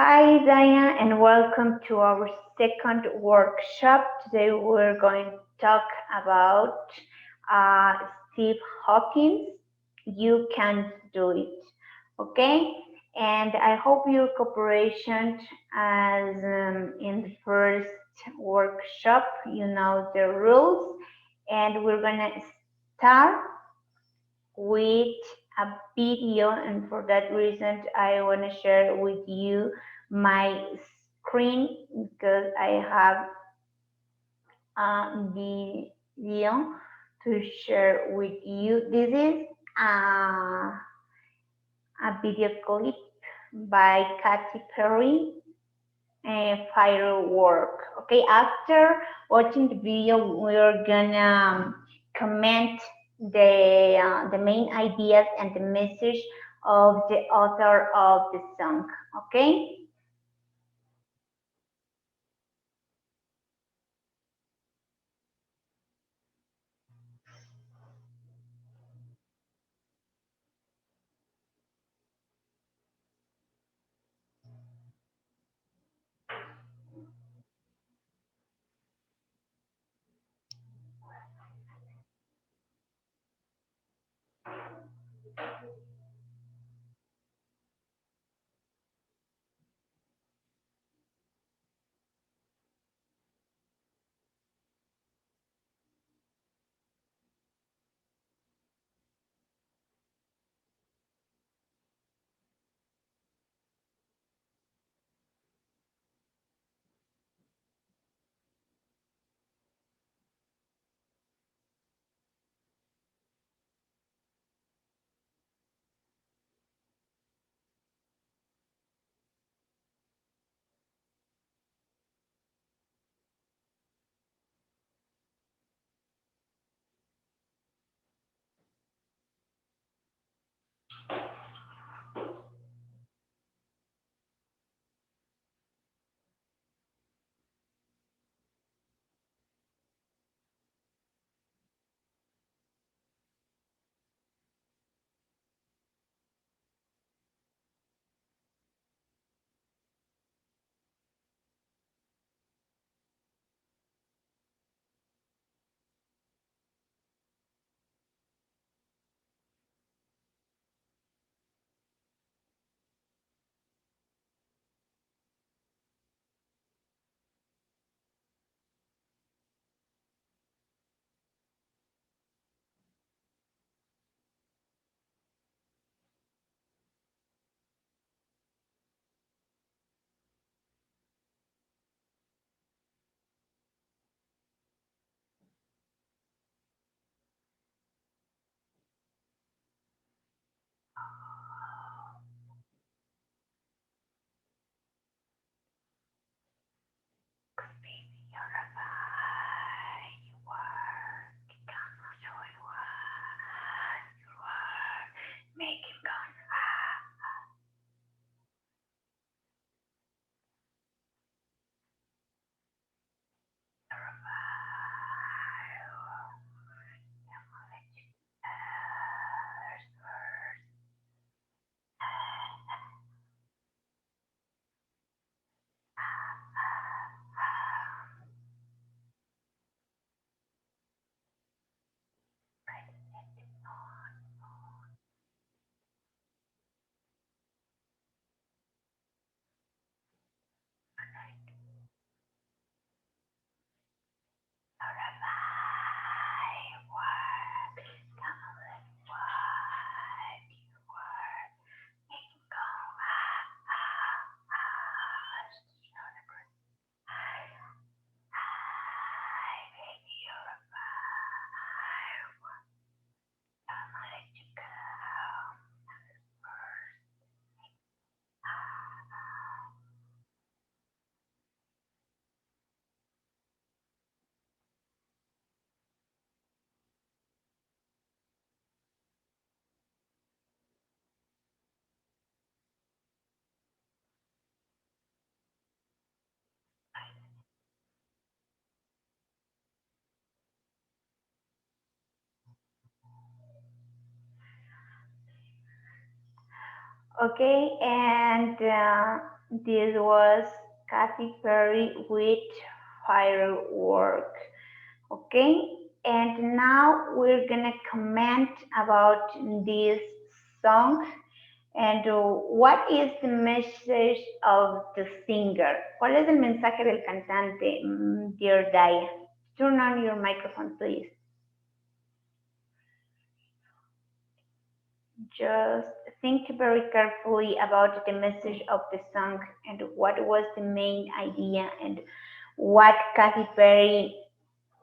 Hi, Diane, and welcome to our second workshop. Today we're going to talk about uh, Steve Hawkins. You can do it. Okay? And I hope your cooperation as in the first workshop, you know the rules. And we're going to start with a video, and for that reason I want to share with you my screen because I have a video to share with you. This is a video clip by Katy Perry, firework. Okay, after watching the video we're gonna comment the main ideas and the message of the author of the song. Okay. Okay, and This was Katy Perry with Firework. Okay, and now we're gonna comment about this song and what is the message of the singer. ¿Cuál es el mensaje del cantante, dear Daya? Turn on your microphone, please. Just think very carefully about the message of the song and what was the main idea and what Katy Perry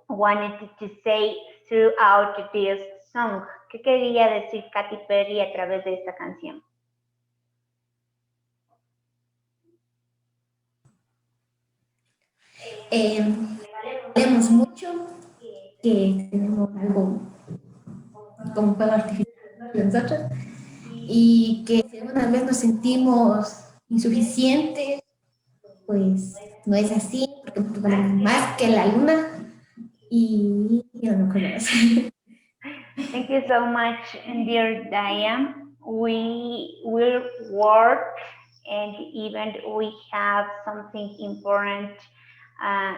wanted to say throughout this song. ¿Qué quería decir Katy Perry a través de esta canción? Vemos mucho que tenemos algo como fuego artificial nosotros y que si alguna vez nos sentimos insuficientes, pues no es así, porque nosotros valemos más que la luna y yo no creo eso. Thank you so much, dear Diane. We will work and even we have something important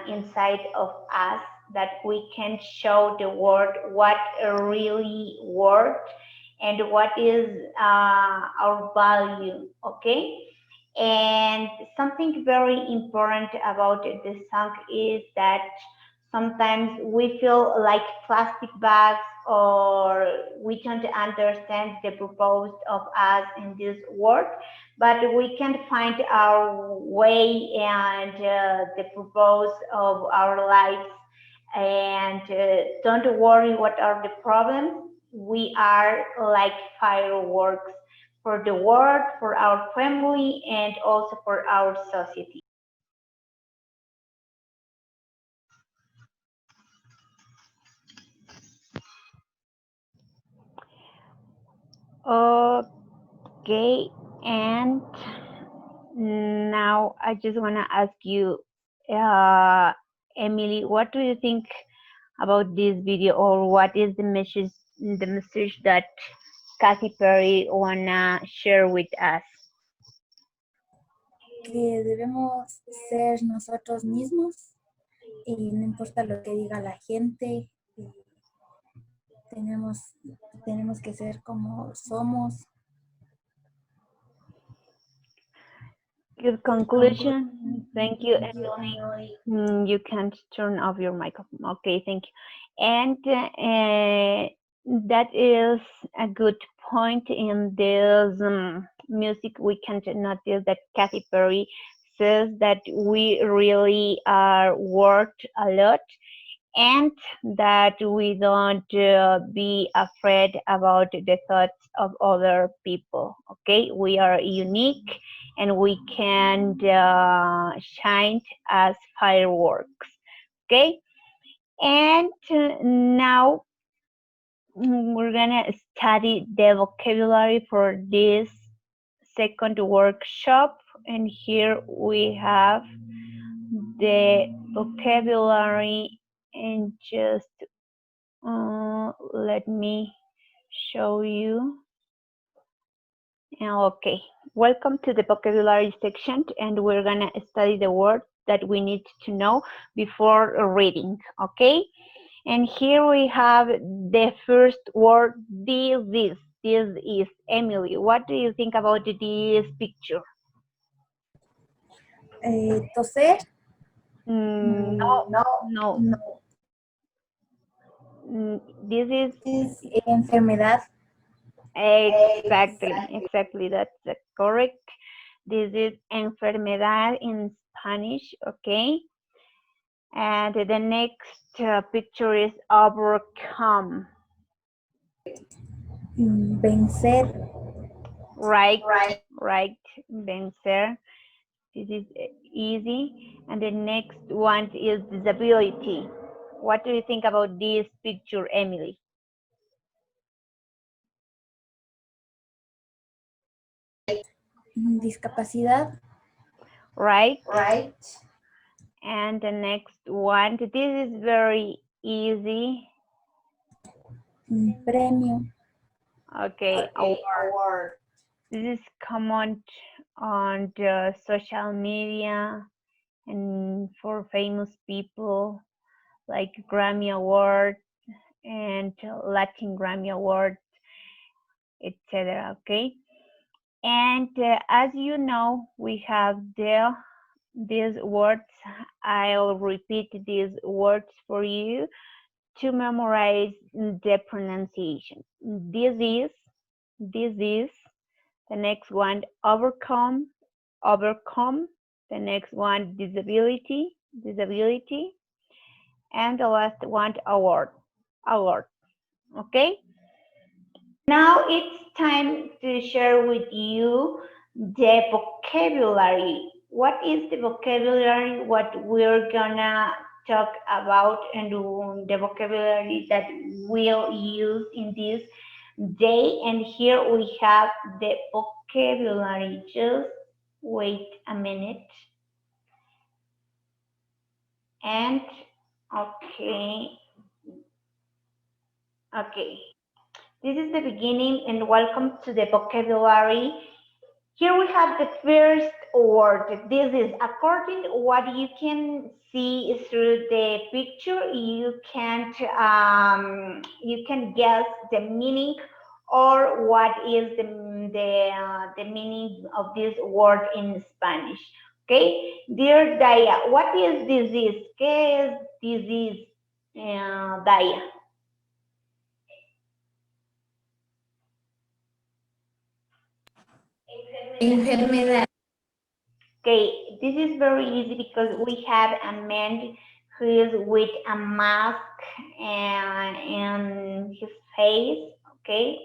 inside of us that we can show the world what really worked and what is our value, okay? And something very important about this song is that sometimes we feel like plastic bags or we don't understand the purpose of us in this world, but we can find our way and the purpose of our lives. And don't worry what are the problems. We are like fireworks for the world, for our family, and also for our society. Okay, and now I just want to ask you, Emily, what do you think about this video, or what is the message that Katy Perry wanna share with us? Que debemos ser nosotros mismos y no importa lo que diga la gente, tenemos que ser como somos. Good conclusion. Thank you, Emily. You can't turn off your microphone. Okay, thank you. And that is a good point in this music. We can notice that Katy Perry says that we really are worth a lot and that we don't be afraid about the thoughts of other people. Okay, we are unique and we can shine as fireworks. Okay, and now we're gonna study the vocabulary for this second workshop, and here we have the vocabulary, and just let me show you. Okay, welcome to the vocabulary section, and we're gonna study the words that we need to know before reading. Okay, and here we have the first word. This is Emily. What do you think about this picture? Toser. No. This is enfermedad. Exactly. That's correct. This is enfermedad in Spanish, okay? And the next picture is overcome. Vencer. Right. Vencer. This is easy. And the next one is disability. What do you think about this picture, Emily? Discapacidad. Right. And the next one, this is very easy. Premio. Okay, award. This is common on the social media and for famous people like Grammy Award and Latin Grammy Award, etc. Okay, and as you know, we have these words. I'll repeat these words for you to memorize the pronunciation. This is, the next one, overcome, overcome, the next one, disability, disability, and the last one, award, award, okay? Now it's time to share with you the vocabulary. What is the vocabulary? What we're gonna talk about and the vocabulary that we'll use in this day. And here we have the vocabulary. Just wait a minute. And okay, okay. This is the beginning and welcome to the vocabulary. Here we have the first word. This is according to what you can see through the picture. You can guess the meaning or what is the meaning of this word in Spanish. Okay, dear Daya, what is disease? ¿Qué es disease, Daya? Enfermedad. Okay, this is very easy because we have a man who is with a mask and his face, okay,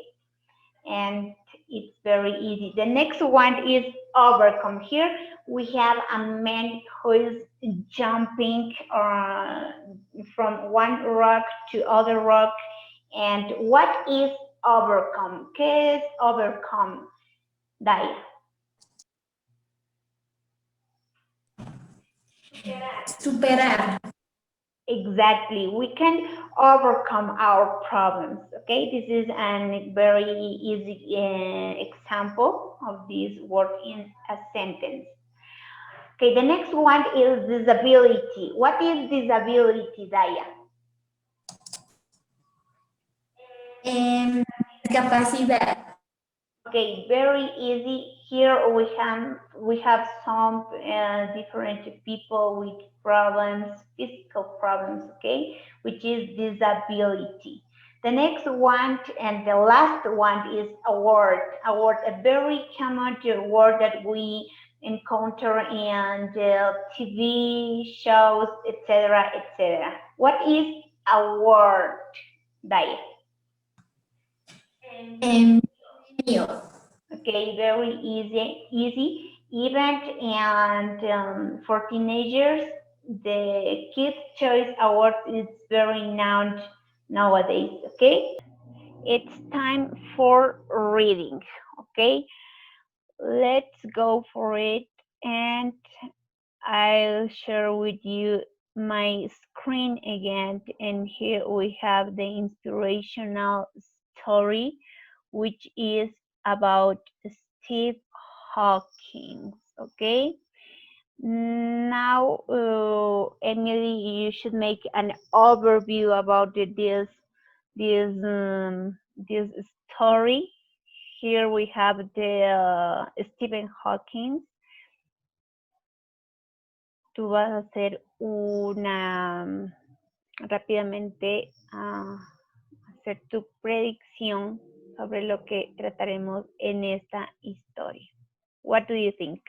and it's very easy. The next one is overcome. Here we have a man who is jumping from one rock to other rock. And what is overcome? ¿Qué es overcome, Daya? Superar. Exactly. We can overcome our problems. Okay, this is a very easy example of this word in a sentence. Okay, the next one is disability. What is disability, Daya? Discapacidad. Okay, very easy. Here we have some different people with problems, physical problems, okay, which is disability. The next one and the last one is award. Award, a very common word that we encounter in the TV shows, etc., etc. What is award, Daya? Premio. Okay, very easy. Event and for teenagers, the Kids Choice Award is very known nowadays. Okay, it's time for reading. Okay, let's go for it, and I'll share with you my screen again. And here we have the inspirational story, which is about Steve Hawking. Okay. Now, Emily, you should make an overview about this story. Here we have the Stephen Hawking. Tú vas a hacer rápidamente hacer tu predicción sobre lo que trataremos en esta historia. What do you think?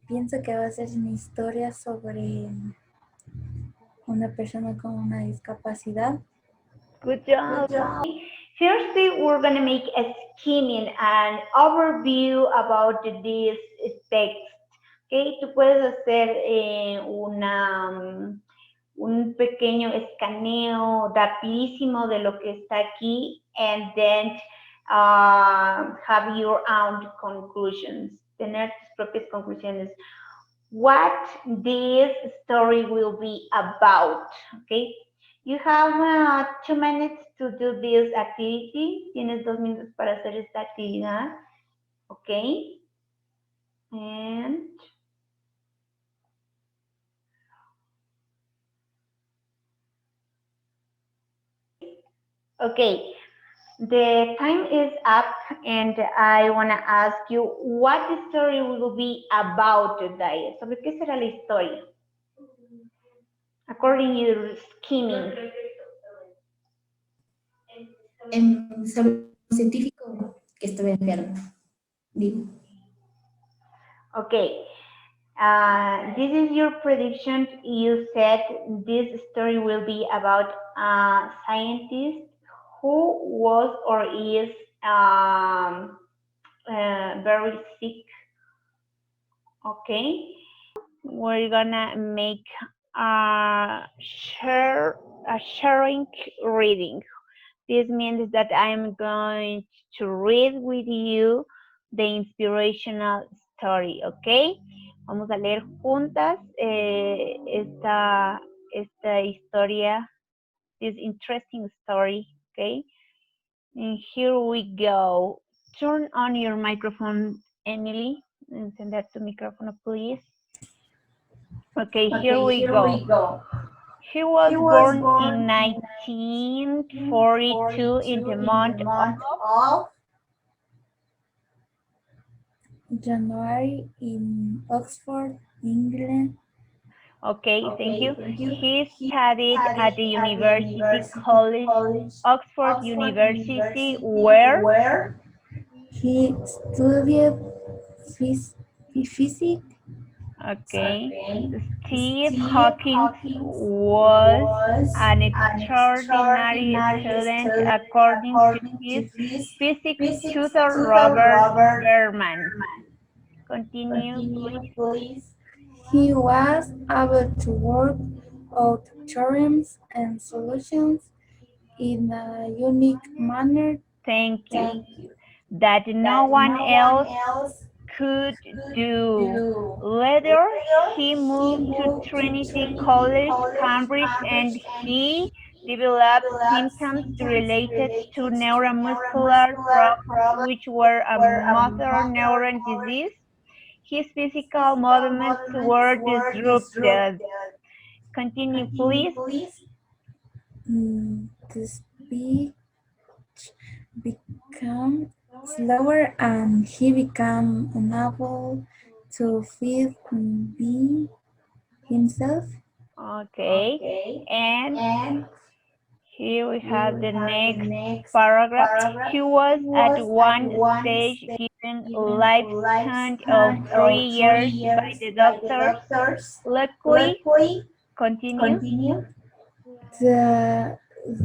Pienso que va a ser una historia sobre una persona con una discapacidad. Good job. Good job. Firstly, we're going to make a skimming, an overview about this text. Okay, tú puedes hacer un pequeño escaneo rapidísimo de lo que está aquí and then have your own conclusions, tener tus propias conclusiones. What this story will be about, okay? You have 2 minutes to do this activity. Tienes 2 minutos para hacer esta actividad. Okay. And okay, the time is up, and I want to ask you what the story will be about today. ¿Sobre qué será la historia? According to your skimming. Sobre un científico que estaba enfermo. Digo. Okay. This is your prediction. You said this story will be about a scientist who was or is very sick. Okay. We're gonna make a sharing reading. This means that I'm going to read with you the inspirational story, okay? Vamos a leer juntas esta historia, this interesting story, okay? And here we go. Turn on your microphone, Emily. Encender tu micrófono, please. Okay, here we go. He was born in 1942 in the month of January in Oxford, England. Okay, thank you. He studied at the University College, Oxford University, where he studied physics. Okay. Steve Hawking was an extraordinary student according to his physics tutor Robert Berman. Continue, please. He was able to work out theorems and solutions in a unique manner. Thank you. That no one else could do. Later, he moved to Trinity College, Cambridge, and he developed symptoms related to neuromuscular problems, which were a motor neuron disease. His physical movements were disrupted. Continue, please. The speech became slower and he became unable to feed himself. Okay, and here we have the next paragraph. He was at one stage given a lifespan of 3 years by the doctors. Luckily, continue. The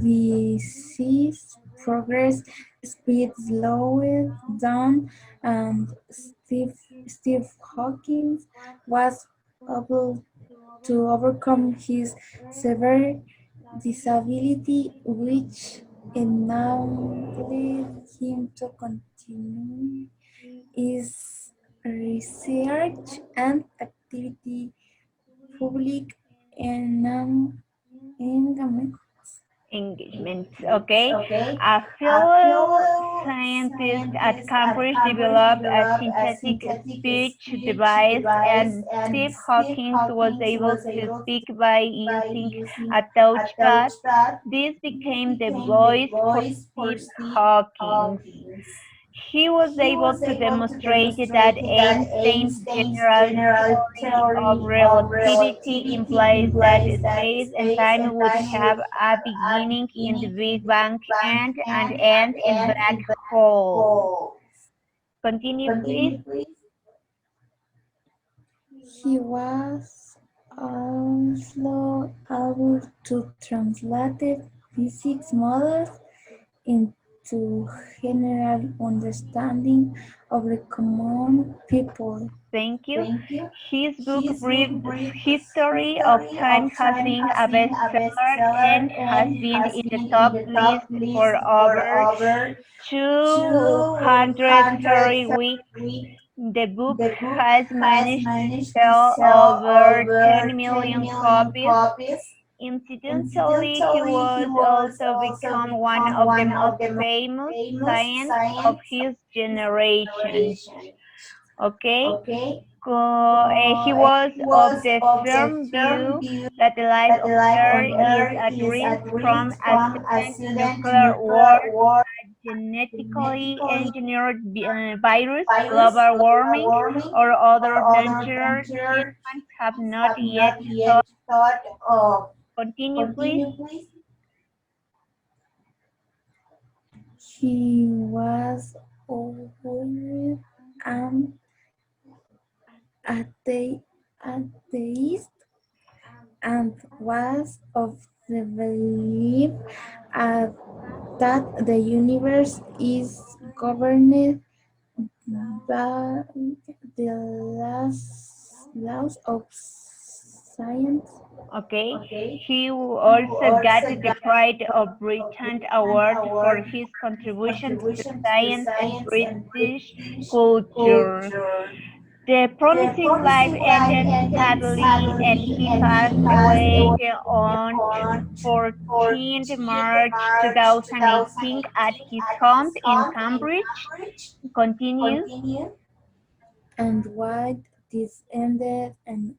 disease progress speed slowed down and Steve Hawking was able to overcome his severe disability, which enabled him to continue his research and activity public Engagement. Okay. A fellow scientist at Cambridge developed a synthetic speech device, and Steve Hawking was able to speak by using a touchpad. This became the voice for Steve Hawking. He was able to demonstrate that Einstein's general theory of relativity implies that space and time would have a beginning in the Big Bang and an end in black holes. Continue, please. He was also able to translate physics models into general understanding of the common people. Thank you. His book, Brief History of Time, has been a bestseller and has been in the top list for over 230 weeks. The book has managed to sell over 10 million copies. Incidentally, he was also become one of the most famous scientists of his generation. Okay, he was of the firm view that the life of Earth is at risk from a second nuclear war, genetically engineered virus, global warming, or other dangers humans have not yet thought. Continue, please. He was always an atheist and was of the belief that the universe is governed by the laws of science. Okay, he also got the Pride of Britain Award for his contributions to science and British culture. The promising life ended sadly, and he passed away on 14th March 2018 at his home in Cambridge. Continue. And why this ended an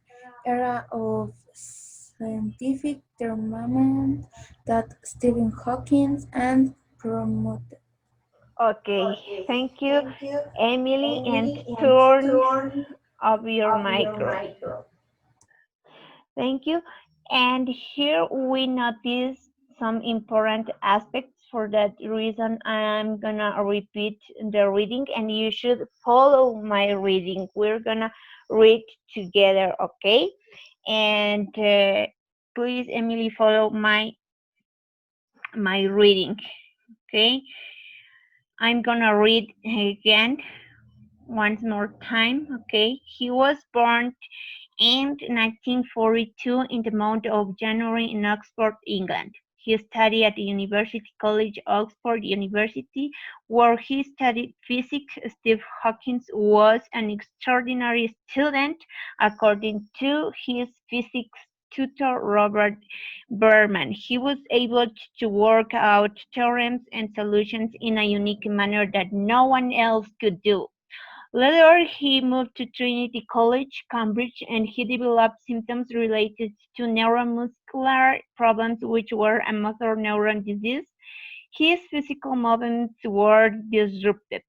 era of scientific development that Stephen Hawking and promoted. Okay, thank you, Emily, and turn off your micro. Thank you. And here we notice some important aspects. For that reason, I'm gonna repeat the reading and you should follow my reading. We're gonna read together, okay? And please, Emily, follow my reading, okay? I'm gonna read again once more time, okay? He was born in 1942 in the month of January in Oxford, England. He studied at the University College Oxford University, where he studied physics. Steve Hawking was an extraordinary student, according to his physics tutor Robert Berman. He was able to work out theorems and solutions in a unique manner that no one else could do. Later, he moved to Trinity College, Cambridge, and he developed symptoms related to neuromuscular problems, which were a motor neuron disease. His physical movements were disrupted.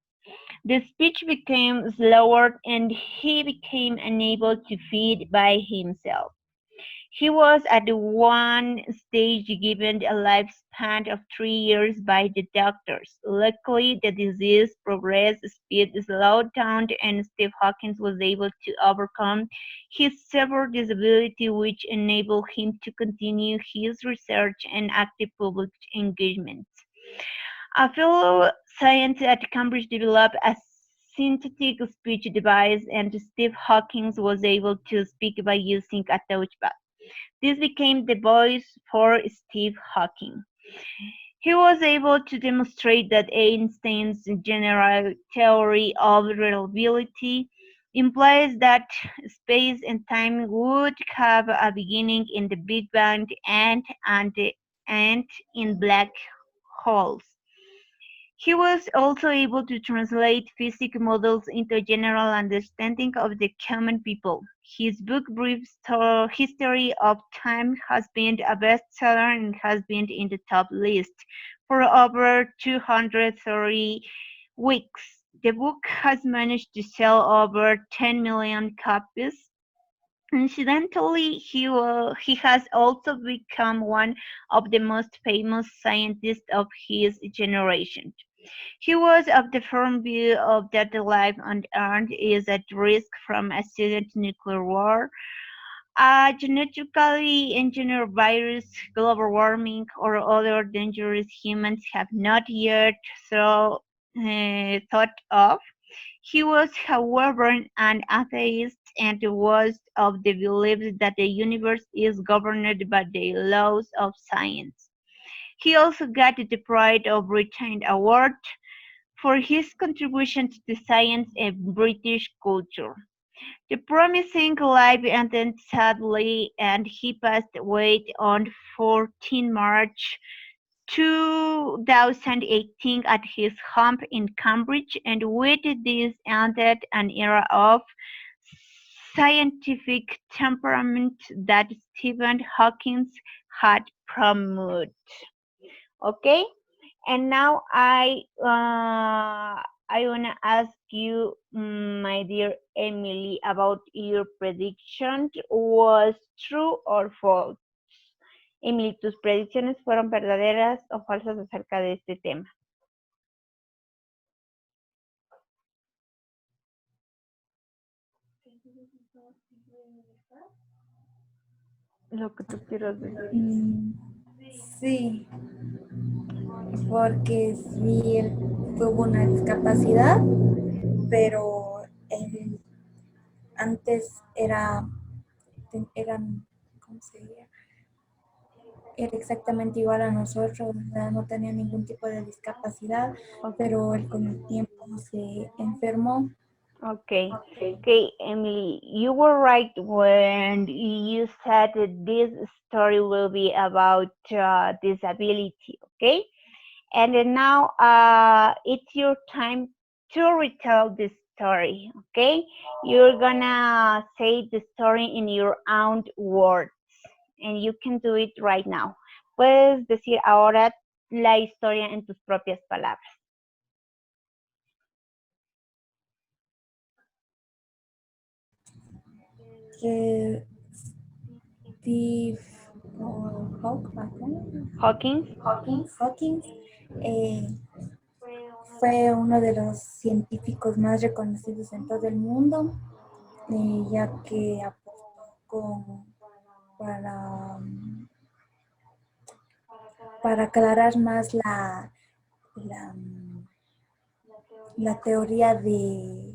The speech became slower, and he became unable to feed by himself. He was at one stage given a lifespan of 3 years by the doctors. Luckily, the disease progressed, speed slowed down, and Steve Hawking was able to overcome his severe disability, which enabled him to continue his research and active public engagement. A fellow scientist at Cambridge developed a synthetic speech device, and Steve Hawking was able to speak by using a touchpad. This became the voice for Steve Hawking. He was able to demonstrate that Einstein's general theory of relativity implies that space and time would have a beginning in the Big Bang and end in black holes. He was also able to translate physics models into a general understanding of the common people. His book Brief History of Time has been a bestseller and has been in the top list for over 230 weeks. The book has managed to sell over 10 million copies. Incidentally, he has also become one of the most famous scientists of his generation. He was of the firm view of that life on Earth is at risk from a sudden nuclear war, a genetically engineered virus, global warming, or other dangers humans have not yet thought of. He was, however, an atheist and was of the belief that the universe is governed by the laws of science. He also got the Pride of Britain Award for his contribution to science and British culture. The promising life ended sadly, and he passed away on 14 March 2018 at his home in Cambridge, and with this ended an era of scientific temperament that Stephen Hawking had promoted. Okay, and now I wanna ask you, my dear Emily, about your prediction. Was true or false? Emily, ¿tus predicciones fueron verdaderas o falsas acerca de este tema? Lo que tú quieras decir. Sí, porque sí él tuvo una discapacidad, pero él antes eran, ¿cómo se diría? Era exactamente igual a nosotros, o sea, no tenía ningún tipo de discapacidad, pero él con el tiempo se enfermó. Okay. Okay, Emily, you were right when you said that this story will be about disability, okay? And then now it's your time to retell this story, okay? You're gonna say the story in your own words, and you can do it right now. Puedes decir ahora la historia en tus propias palabras. Que Steve Hawking fue uno de los científicos más reconocidos en todo el mundo, ya que apostó para aclarar más la teoría de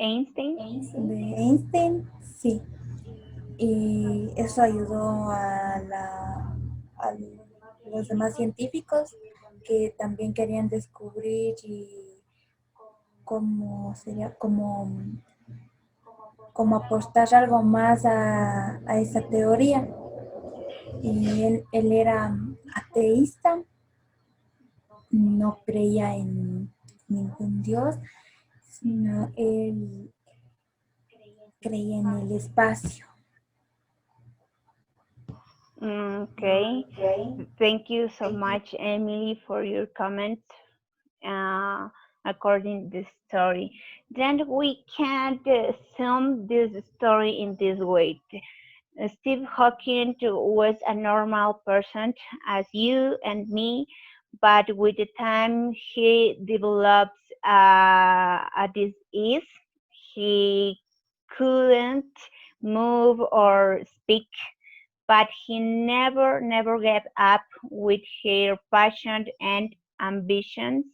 Einstein, sí. Y eso ayudó a los demás científicos que también querían descubrir y cómo sería, como apostar algo más a esa teoría. Y él era ateísta, no creía en ningún dios, sino él creía en el espacio. Okay. Thank you so much, Emily, for your comments according to the story. Then we can sum this story in this way. Steve Hawking was a normal person as you and me, but with the time he develops a disease. He couldn't move or speak, but he never gave up with his passion and ambitions.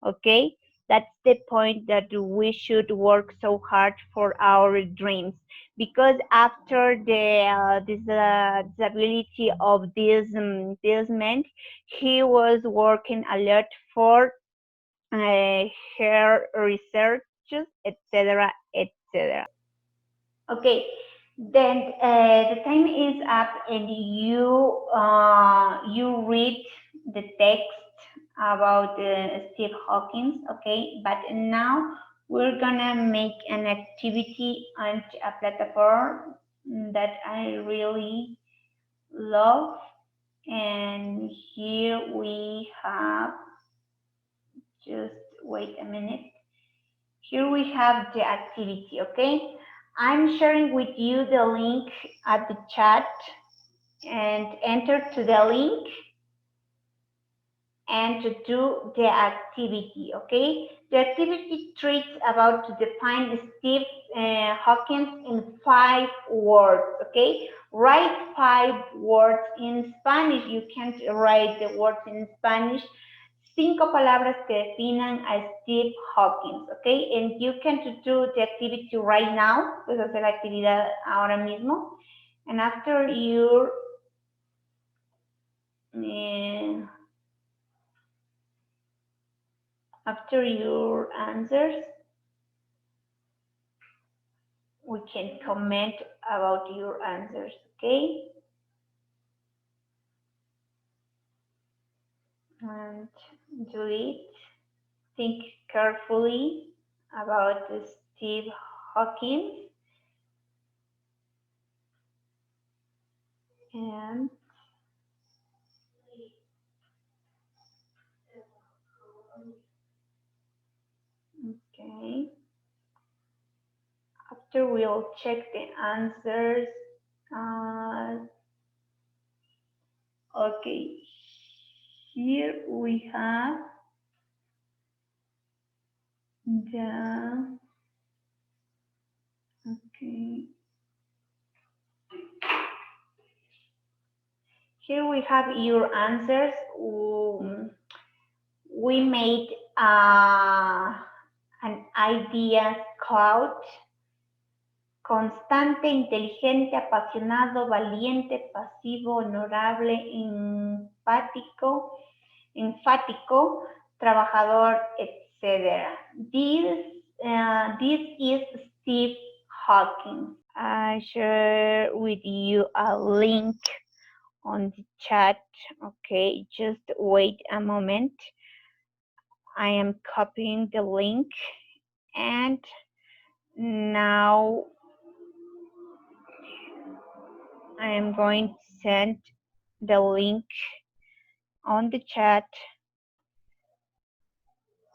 Okay, that's the point, that we should work so hard for our dreams, because after the disability of this man, he was working a lot for her researches, etc., etc. Okay, then the time is up, and you read the text about Steve Hawking. Okay, but now we're gonna make an activity on a platform that I really love, and here we have, just wait a minute. Here we have the activity, okay? I'm sharing with you the link at the chat, and enter to the link and to do the activity, okay? The activity treats about to define Steve Hawking in 5 words, okay? Write 5 words in Spanish. You can't write the words in Spanish. 5 palabras que definan a Steve Hawking, okay? And you can do the activity right now. Puedes hacer la actividad ahora mismo. And after your answers, we can comment about your answers, okay? And do it. Think carefully about Steve Hawking and okay. After we'll check the answers. Okay, here we have the okay. Here we have your answers. We made an idea cloud. Constante, inteligente, apasionado, valiente, pasivo, honorable, enfático, trabajador, etc. This is Steve Hawking. I share with you a link on the chat. Okay, just wait a moment. I am copying the link and now I am going to send the link on the chat.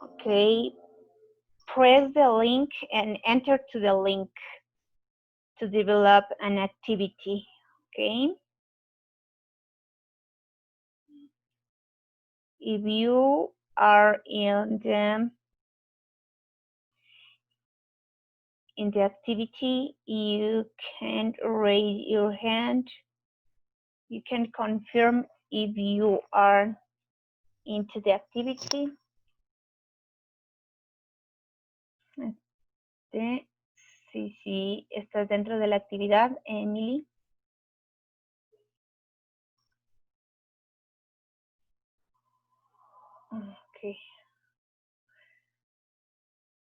Okay, press the link and enter to the link to develop an activity. Okay, if you are in the activity, you can raise your hand. You can confirm if you are into the activity. Sí, estás dentro de la actividad, Emily. Okay.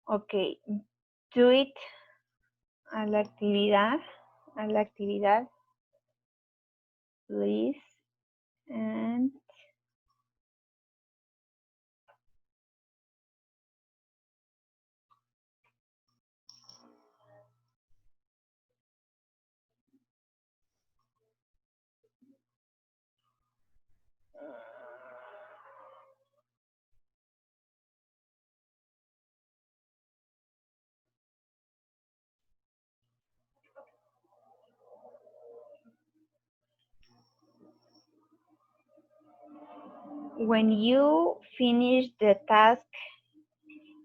Okay, do it a la actividad, please, and when you finish the task,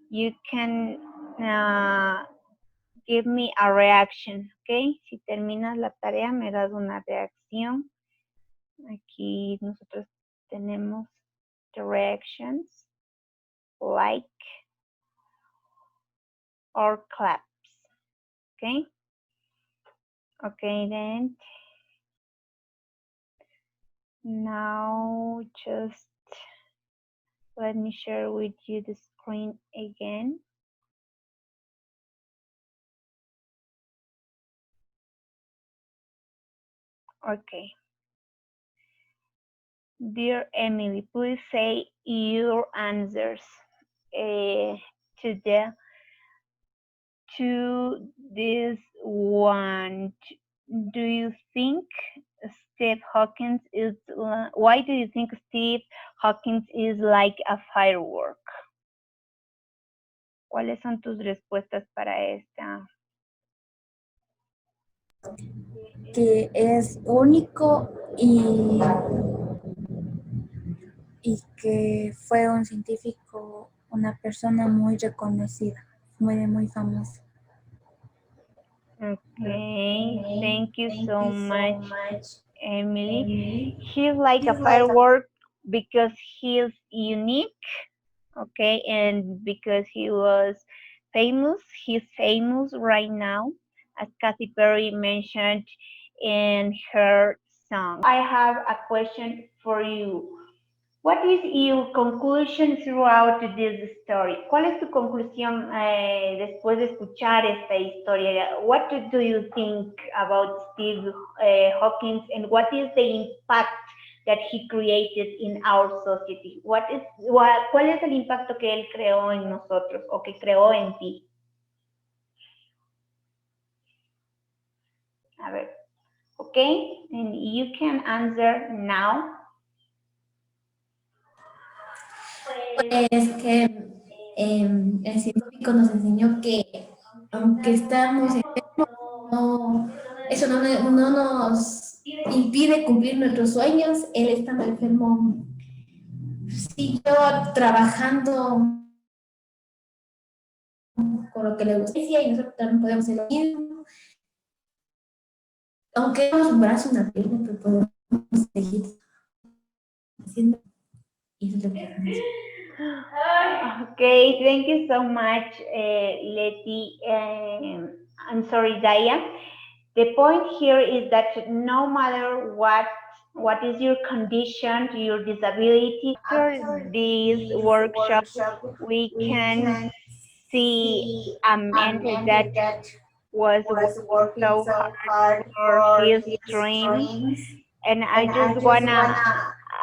you can give me a reaction, okay? Si terminas la tarea, me das una reacción. Aquí nosotros tenemos the reactions, like or claps, okay? Okay, then now just let me share with you the screen again. Okay. Dear Emily, please say your answers to this one. Do you think Steve Hawkins is, why do you think Steve Hawkins is like a firework? ¿Cuáles son tus respuestas para esta? Que es único y que fue un científico, una persona muy reconocida, muy famosa. Okay, thank you so much, Emily. He's like a firework because he's unique, okay, and because he was famous. He's famous right now, as Katy Perry mentioned in her song. I have a question for you. What is your conclusion throughout this story? ¿Cuál es tu conclusión después de escuchar esta historia? What do you think about Steve Hawking and what is the impact that he created in our society? ¿Cuál es el impacto que él creó en nosotros o que creó en ti? A ver, okay, and you can answer now. Pues que el científico nos enseñó que aunque estamos enfermos, eso no nos impide cumplir nuestros sueños. Él estando enfermo siguió trabajando con lo que le gusta y nosotros también podemos hacer lo mismo. Aunque no un brazo, una pierna, pero podemos seguir haciendo. Y eso es lo que hacemos. Okay, thank you so much, Leti. I'm sorry, Daya. The point here is that no matter what is your condition, your disability, after this workshop, we can see a mentor that was working so hard for his dreams. And I just wanna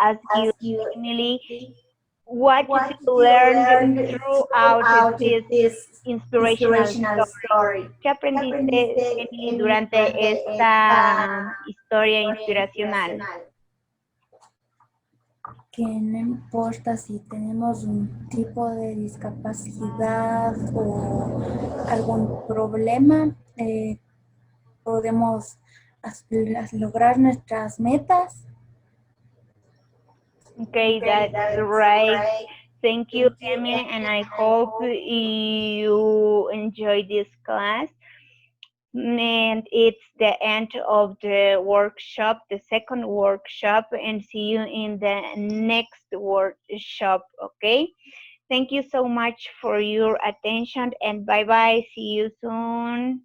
ask you, Emily, what you learned throughout this inspirational story? ¿Qué aprendiste, Emily, durante esta historia inspiracional? Que no importa si tenemos un tipo de discapacidad o algún problema, podemos lograr nuestras metas. Okay, that's right. Thank you, Emily, and I hope you enjoy this class. And it's the end of the workshop, the second workshop, and see you in the next workshop, okay? Thank you so much for your attention, and bye-bye. See you soon.